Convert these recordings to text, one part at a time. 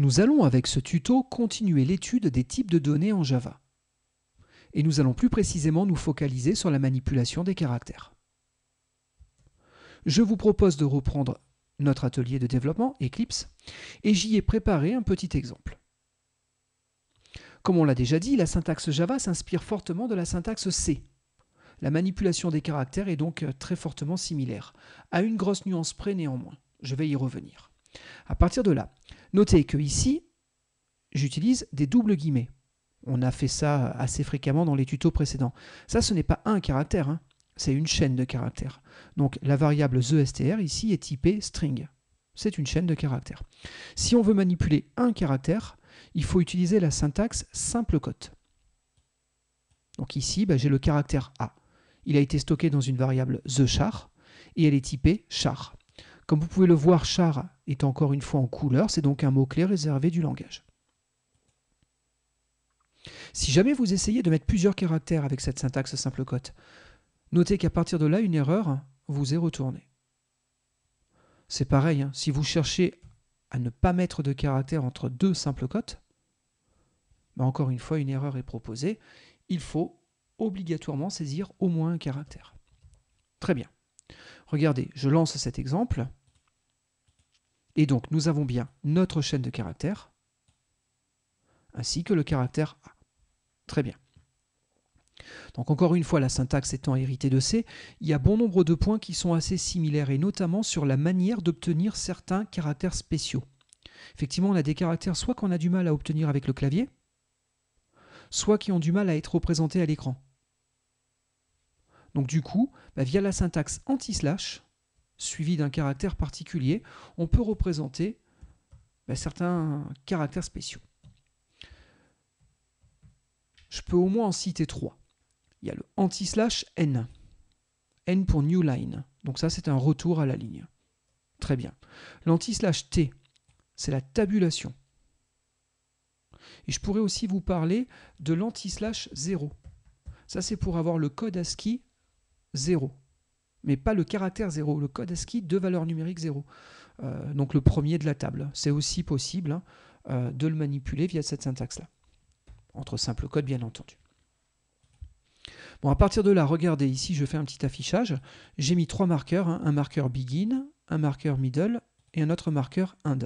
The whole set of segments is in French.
Nous allons avec ce tuto continuer l'étude des types de données en Java. Et nous allons plus précisément nous focaliser sur la manipulation des caractères. Je vous propose de reprendre notre atelier de développement, Eclipse, et j'y ai préparé un petit exemple. Comme on l'a déjà dit, la syntaxe Java s'inspire fortement de la syntaxe C. La manipulation des caractères est donc très fortement similaire, à une grosse nuance près néanmoins. Je vais y revenir. À partir de là, notez que ici, j'utilise des doubles guillemets. On a fait ça assez fréquemment dans les tutos précédents. Ça, ce n'est pas un caractère, hein, c'est une chaîne de caractères. Donc la variable TheStr ici est typée string. C'est une chaîne de caractères. Si on veut manipuler un caractère, il faut utiliser la syntaxe simple cote. Donc ici, j'ai le caractère A. Il a été stocké dans une variable TheChar et elle est typée char. Comme vous pouvez le voir, char est encore une fois en couleur, c'est donc un mot-clé réservé du langage. Si jamais vous essayez de mettre plusieurs caractères avec cette syntaxe simple cote, notez qu'à partir de là, une erreur vous est retournée. C'est pareil, hein, si vous cherchez à ne pas mettre de caractère entre deux simples cotes, encore une fois, une erreur est proposée. Il faut obligatoirement saisir au moins un caractère. Très bien. Regardez, je lance cet exemple. Et donc, nous avons bien notre chaîne de caractères, ainsi que le caractère A. Très bien. Donc encore une fois, la syntaxe étant héritée de C, il y a bon nombre de points qui sont assez similaires, et notamment sur la manière d'obtenir certains caractères spéciaux. Effectivement, on a des caractères soit qu'on a du mal à obtenir avec le clavier, soit qui ont du mal à être représentés à l'écran. Donc du coup, via la syntaxe anti-slash, suivie d'un caractère particulier, on peut représenter certains caractères spéciaux. Je peux au moins en citer trois. Il y a le anti-slash n. N pour new line. Donc ça, c'est un retour à la ligne. Très bien. L'anti-slash t, c'est la tabulation. Et je pourrais aussi vous parler de l'anti-slash 0. Ça, c'est pour avoir le code ASCII 0. Mais pas le caractère 0, le code ASCII de valeur numérique 0. Donc le premier de la table. C'est aussi possible de le manipuler via cette syntaxe-là. Entre simple code, bien entendu. Bon, à partir de là, regardez, ici, je fais un petit affichage. J'ai mis trois marqueurs, hein, un marqueur begin, un marqueur middle et un autre marqueur end.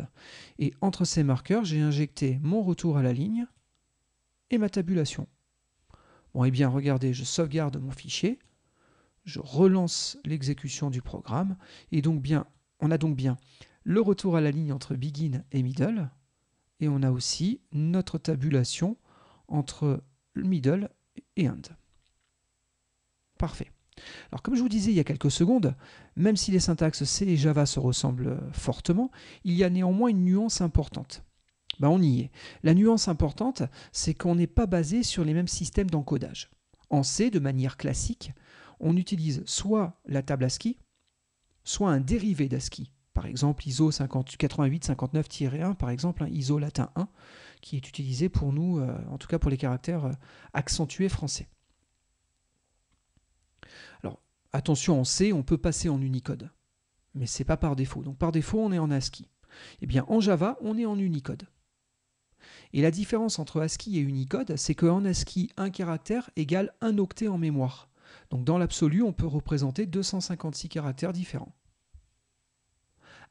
Et entre ces marqueurs, j'ai injecté mon retour à la ligne et ma tabulation. Bon, et bien, regardez, je sauvegarde mon fichier, je relance l'exécution du programme, et donc on a donc bien le retour à la ligne entre begin et middle, et on a aussi notre tabulation entre middle et end. Parfait. Alors comme je vous disais il y a quelques secondes, même si les syntaxes C et Java se ressemblent fortement, il y a néanmoins une nuance importante. On y est. La nuance importante, c'est qu'on n'est pas basé sur les mêmes systèmes d'encodage. En C, de manière classique, on utilise soit la table ASCII, soit un dérivé d'ASCII. Par exemple, ISO 8859-1, par exemple, ISO latin 1, qui est utilisé pour nous, en tout cas pour les caractères accentués français. Alors, attention, en C, on peut passer en Unicode, mais ce n'est pas par défaut. Donc par défaut, on est en ASCII. Eh bien, en Java, on est en Unicode. Et la différence entre ASCII et Unicode, c'est qu'en ASCII, un caractère égale un octet en mémoire. Donc dans l'absolu, on peut représenter 256 caractères différents.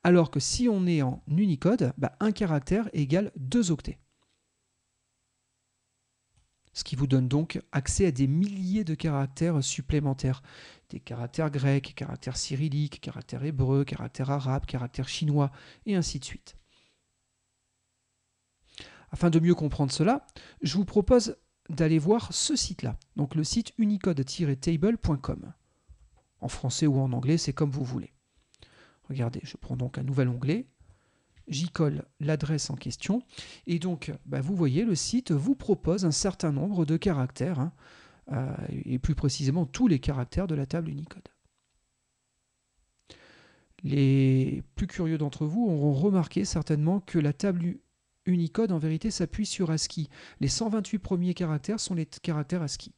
Alors que si on est en Unicode, un caractère égale 2 octets. Ce qui vous donne donc accès à des milliers de caractères supplémentaires. Des caractères grecs, caractères cyrilliques, caractères hébreux, caractères arabes, caractères chinois, et ainsi de suite. Afin de mieux comprendre cela, je vous propose d'aller voir ce site-là, donc le site unicode-table.com. En français ou en anglais, c'est comme vous voulez. Regardez, je prends donc un nouvel onglet, j'y colle l'adresse en question, et donc vous voyez, le site vous propose un certain nombre de caractères, et plus précisément tous les caractères de la table Unicode. Les plus curieux d'entre vous auront remarqué certainement que la table Unicode, en vérité, s'appuie sur ASCII. Les 128 premiers caractères sont les caractères ASCII.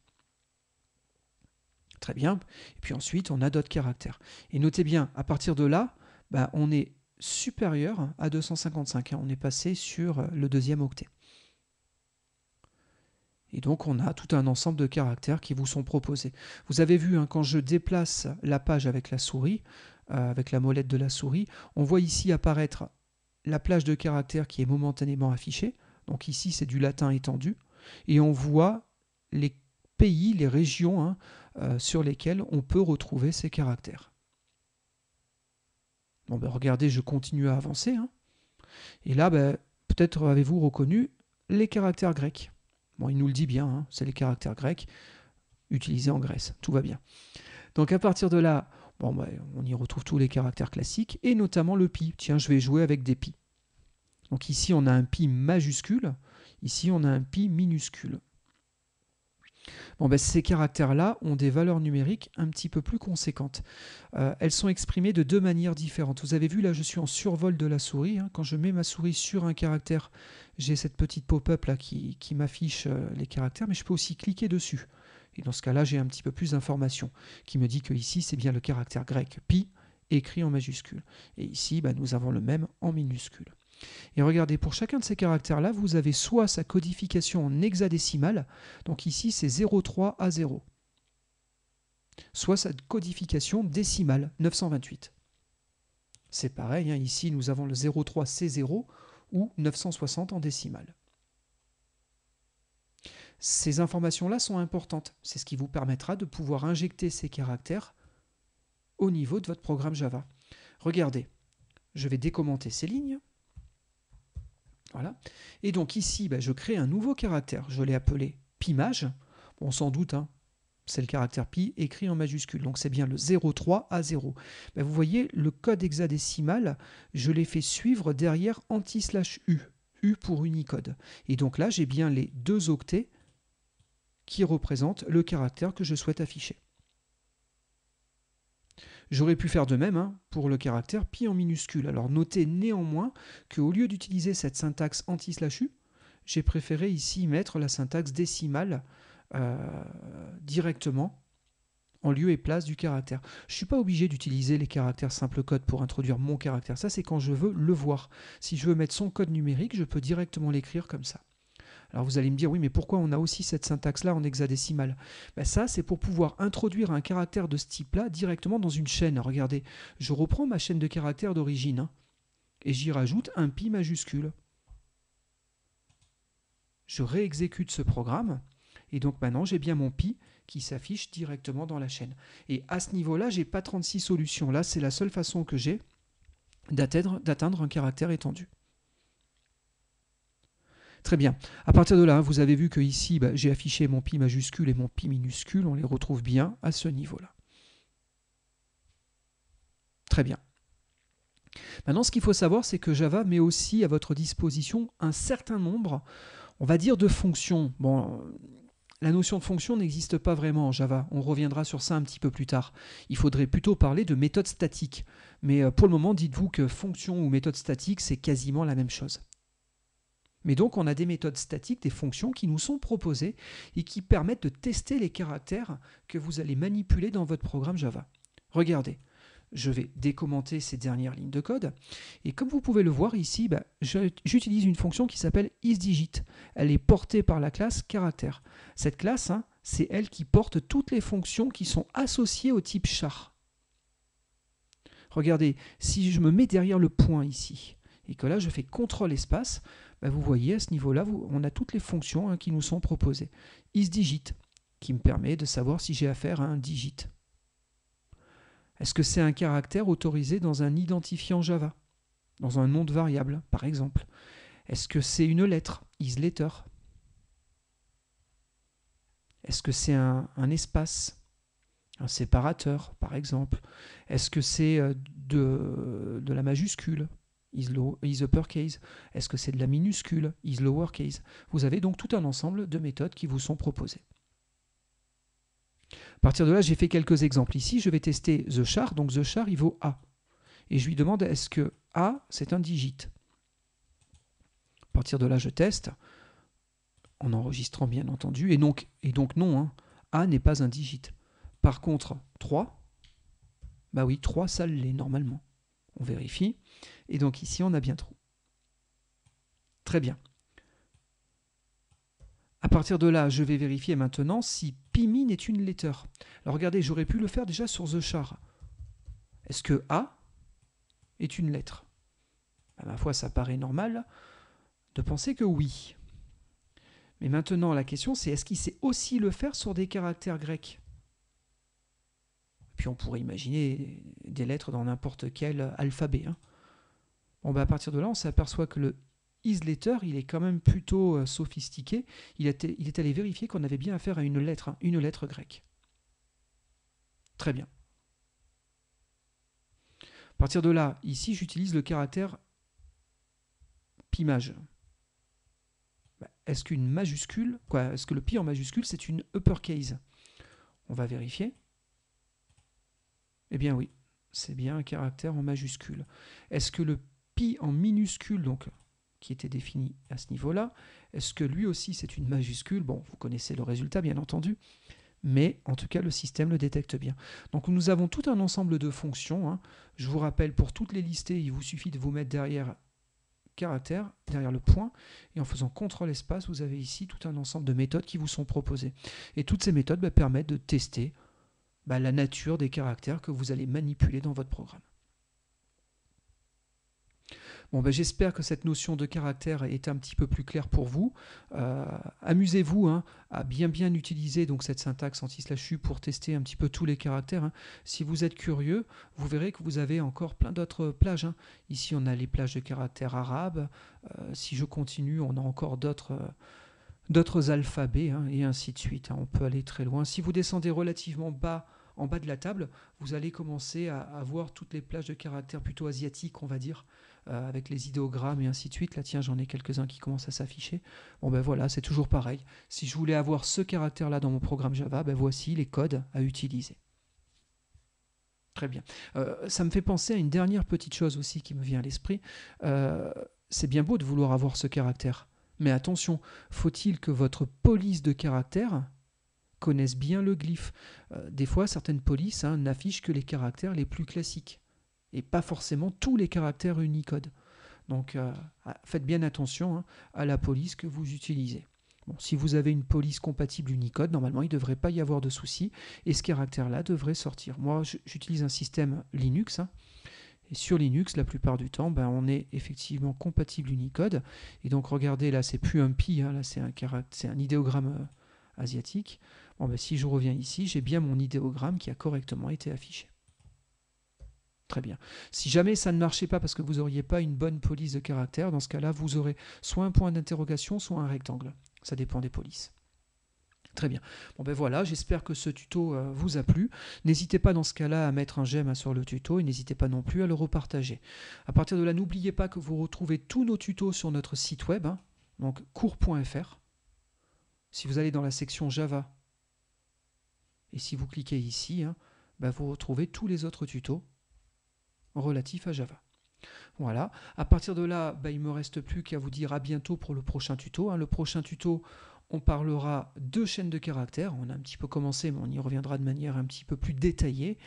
Très bien. Et puis ensuite, on a d'autres caractères. Et notez bien, à partir de là, on est supérieur à 255. On est passé sur le deuxième octet. Et donc, on a tout un ensemble de caractères qui vous sont proposés. Vous avez vu, hein, quand je déplace la page avec la souris, avec la molette de la souris, on voit ici apparaître la plage de caractères qui est momentanément affichée. Donc ici, c'est du latin étendu. Et on voit les pays, les régions, hein, sur lesquelles on peut retrouver ces caractères. Bon, ben regardez, je continue à avancer. Hein. Et là, ben, peut-être avez-vous reconnu les caractères grecs. Bon, il nous le dit bien, hein, c'est les caractères grecs utilisés en Grèce. Tout va bien. Donc à partir de là, bon, ben, on y retrouve tous les caractères classiques, et notamment le pi. Tiens, je vais jouer avec des pi. Donc ici, on a un pi majuscule. Ici, on a un pi minuscule. Bon, ben, ces caractères-là ont des valeurs numériques un petit peu plus conséquentes. Elles sont exprimées de deux manières différentes. Vous avez vu, là, je suis en survol de la souris. Hein. Quand je mets ma souris sur un caractère, j'ai cette petite pop-up là qui m'affiche les caractères, mais je peux aussi cliquer dessus. Et dans ce cas-là, j'ai un petit peu plus d'informations qui me dit que ici, c'est bien le caractère grec pi écrit en majuscule. Et ici, ben, nous avons le même en minuscule. Et regardez, pour chacun de ces caractères-là, vous avez soit sa codification en hexadécimale, donc ici c'est 0,3 à 0, soit sa codification décimale, 928. C'est pareil, hein, ici nous avons le 0,3C0 ou 960 en décimale. Ces informations-là sont importantes, c'est ce qui vous permettra de pouvoir injecter ces caractères au niveau de votre programme Java. Regardez, je vais décommenter ces lignes. Voilà. Et donc ici, ben, je crée un nouveau caractère. Je l'ai appelé pimage. Bon, sans doute, hein, c'est le caractère pi écrit en majuscule. Donc c'est bien le 0,3 à 0. Ben, vous voyez, le code hexadécimal, je l'ai fait suivre derrière anti/u. U pour Unicode. Et donc là, j'ai bien les deux octets qui représentent le caractère que je souhaite afficher. J'aurais pu faire de même, hein, pour le caractère pi en minuscule. Alors notez néanmoins qu'au lieu d'utiliser cette syntaxe anti/u, j'ai préféré ici mettre la syntaxe décimale directement en lieu et place du caractère. Je ne suis pas obligé d'utiliser les caractères simple code pour introduire mon caractère. Ça, c'est quand je veux le voir. Si je veux mettre son code numérique, je peux directement l'écrire comme ça. Alors vous allez me dire, oui, mais pourquoi on a aussi cette syntaxe-là en hexadécimale? Ben ça, c'est pour pouvoir introduire un caractère de ce type-là directement dans une chaîne. Regardez, je reprends ma chaîne de caractères d'origine, hein, et j'y rajoute un pi majuscule. Je réexécute ce programme, et donc maintenant j'ai bien mon pi qui s'affiche directement dans la chaîne. Et à ce niveau-là, je n'ai pas 36 solutions. Là, c'est la seule façon que j'ai d'atteindre un caractère étendu. Très bien. À partir de là, vous avez vu que ici, bah, j'ai affiché mon pi majuscule et mon pi minuscule. On les retrouve bien à ce niveau-là. Très bien. Maintenant, ce qu'il faut savoir, c'est que Java met aussi à votre disposition un certain nombre, on va dire, de fonctions. Bon, la notion de fonction n'existe pas vraiment en Java. On reviendra sur ça un petit peu plus tard. Il faudrait plutôt parler de méthode statique. Mais pour le moment, dites-vous que fonction ou méthode statique, c'est quasiment la même chose. Mais donc, on a des méthodes statiques, des fonctions qui nous sont proposées et qui permettent de tester les caractères que vous allez manipuler dans votre programme Java. Regardez, je vais décommenter ces dernières lignes de code. Et comme vous pouvez le voir ici, bah, j'utilise une fonction qui s'appelle isDigit. Elle est portée par la classe caractère. Cette classe, hein, c'est elle qui porte toutes les fonctions qui sont associées au type char. Regardez, si je me mets derrière le point ici, et que là je fais CTRL espace, bah vous voyez à ce niveau-là, on a toutes les fonctions, hein, qui nous sont proposées. isDigit, qui me permet de savoir si j'ai affaire à un digit. Est-ce que c'est un caractère autorisé dans un identifiant Java, dans un nom de variable, par exemple? Est-ce que c'est une lettre, isLetter? Est-ce que c'est un espace, un séparateur, par exemple? Est-ce que c'est de la majuscule, is uppercase? Est-ce que c'est de la minuscule, is lowercase? Vous avez donc tout un ensemble de méthodes qui vous sont proposées. À partir de là, j'ai fait quelques exemples. Ici, je vais tester TheChar. Donc TheChar, il vaut A. Et je lui demande, est-ce que A, c'est un digit? À partir de là, je teste, en enregistrant bien entendu. Et donc non, hein, A n'est pas un digit. Par contre, 3, bah oui, 3, ça l'est normalement. On vérifie. Et donc ici, on a bien true. Très bien. À partir de là, je vais vérifier maintenant si PIMIN est une letter. Alors regardez, j'aurais pu le faire déjà sur the char. Est-ce que A est une lettre? À ma foi, ça paraît normal de penser que oui. Mais maintenant, la question, c'est est-ce qu'il sait aussi le faire sur des caractères grecs? Puis on pourrait imaginer des lettres dans n'importe quel alphabet. Hein. Bon, bah à partir de là, on s'aperçoit que le isLetter, il est quand même plutôt sophistiqué. Il est allé vérifier qu'on avait bien affaire à une lettre grecque. Très bien. À partir de là, ici, j'utilise le caractère Pimage. Est-ce qu'une majuscule, est-ce que le pi en majuscule, c'est une uppercase? On va vérifier. Eh bien oui, c'est bien un caractère en majuscule. Est-ce que le pi en minuscule, donc qui était défini à ce niveau-là, est-ce que lui aussi c'est une majuscule? Bon, vous connaissez le résultat bien entendu, mais en tout cas le système le détecte bien. Donc nous avons tout un ensemble de fonctions. Hein. Je vous rappelle, pour toutes les listées, il vous suffit de vous mettre derrière caractère, derrière le point, et en faisant CTRL espace, vous avez ici tout un ensemble de méthodes qui vous sont proposées. Et toutes ces méthodes permettent de tester la nature des caractères que vous allez manipuler dans votre programme. Bon, j'espère que cette notion de caractère est un petit peu plus claire pour vous. Amusez-vous à bien utiliser donc, cette syntaxe anti/u pour tester un petit peu tous les caractères. Hein. Si vous êtes curieux, vous verrez que vous avez encore plein d'autres plages. Hein. Ici, on a les plages de caractères arabes. Si je continue, on a encore d'autres alphabets, hein, et ainsi de suite. Hein. On peut aller très loin. Si vous descendez relativement bas, en bas de la table, vous allez commencer à voir toutes les plages de caractères plutôt asiatiques, on va dire, avec les idéogrammes et ainsi de suite. Là, tiens, j'en ai quelques-uns qui commencent à s'afficher. Bon, voilà, c'est toujours pareil. Si je voulais avoir ce caractère-là dans mon programme Java, voici les codes à utiliser. Très bien. Ça me fait penser à une dernière petite chose aussi qui me vient à l'esprit. C'est bien beau de vouloir avoir ce caractère. Mais attention, faut-il que votre police de caractères connaissent bien le glyphe. Des fois, certaines polices n'affichent que les caractères les plus classiques et pas forcément tous les caractères Unicode. Donc, faites bien attention à la police que vous utilisez. Bon, si vous avez une police compatible Unicode, normalement, il ne devrait pas y avoir de souci et ce caractère-là devrait sortir. Moi, j'utilise un système Linux et sur Linux, la plupart du temps, on est effectivement compatible Unicode. Et donc, regardez, là, c'est plus un pi, là, c'est un idéogramme asiatique. Bon, si je reviens ici, j'ai bien mon idéogramme qui a correctement été affiché. Très bien. Si jamais ça ne marchait pas parce que vous n'auriez pas une bonne police de caractère, dans ce cas-là, vous aurez soit un point d'interrogation, soit un rectangle. Ça dépend des polices. Très bien. Bon, voilà, j'espère que ce tuto vous a plu. N'hésitez pas dans ce cas-là à mettre un j'aime sur le tuto et n'hésitez pas non plus à le repartager. À partir de là, n'oubliez pas que vous retrouvez tous nos tutos sur notre site web, donc cours.fr. Si vous allez dans la section Java, et si vous cliquez ici, vous retrouvez tous les autres tutos relatifs à Java. Voilà. À partir de là, il ne me reste plus qu'à vous dire à bientôt pour le prochain tuto. Le prochain tuto, on parlera de chaînes de caractères. On a un petit peu commencé, mais on y reviendra de manière un petit peu plus détaillée.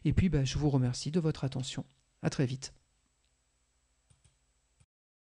Et puis, je vous remercie de votre attention. À très vite.